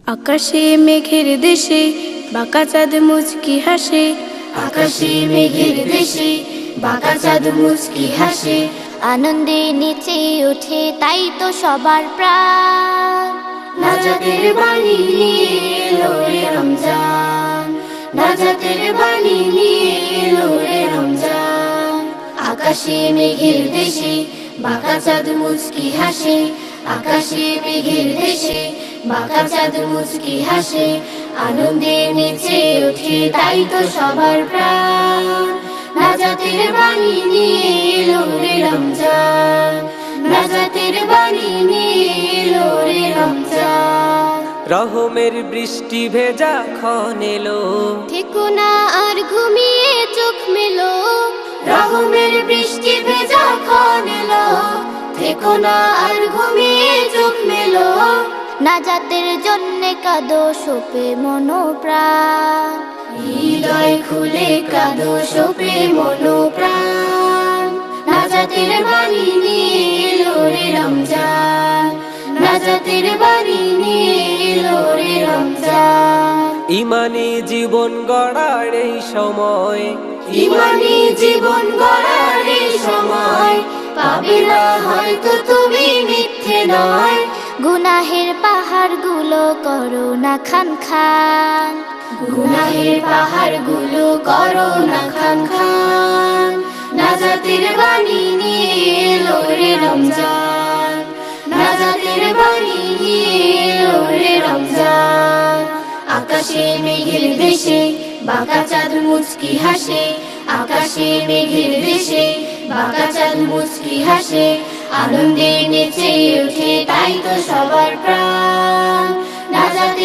আকাশে মেঘের দেশে বাঁকা চাঁদ মুচকি হাসে। আকাশে মেঘের দেশে বাঁকা চাঁদ মুচকি হাসে। আনন্দে নেচে ওঠে তাই তো সবার প্রাণ। নাজাতের বাণী নিয়ে এলো রে রমজান, নাজাতের বাণী নিয়ে এলো রে রমজান। আকাশে মেঘের দেশে বাঁকা চাঁদ মুচকি হাসে। আকাশে মেঘের দেশে বাঁকা চাঁদ মুচকি হাসে। আনন্দে নেচে ওঠে তাই তো সবার প্রাণ। নাজাতের বাণী নিয়ে এলো রে রমজান, নাজাতের বাণী নিয়ে এলো রে রমজান। রহমের বৃষ্টি ভেজা ক্ষণ এলো, থেকো না আর ঘুমিয়ে চোখ মেলো। রহমের বৃষ্টি ভেজা ক্ষণ এলো, থেকো না আর ঘুমিয়ে চোখ মেলো। নাজাতের জন্যে কাঁদো সোপে মনোপ্রাণ। হৃদয় খুলে কাঁদো সোপে মনোপ্রাণ। নাজাতের বাণী নিয়ে এলো রে রমজান, নাজাতের বাণী নিয়ে এলো রে রমজান। ইমানি জীবন গড়ার এই সময়, ইমানি জীবন গড়ার এই সময়। পাবে না হয়তো তুমি মিথ্যে নয়। গুনাহের পাহাড় গুলো করো না খান খান, গুনাহের পাহাড় গুলো করো না খান খান। নাজাতের বাণী নিয়ে এলো রে রমজান, নাজাতের বাণী নিয়ে এলো রে রমজান। আকাশে মেঘের দেশে বাঁকা চাঁদ মুচকি হাসে। আকাশে মেঘের দেশে বাঁকা চাঁদ মুচকি হাসে। আনন্দে নেচে ওঠে তাই তো সবার প্রাণ। নাজাত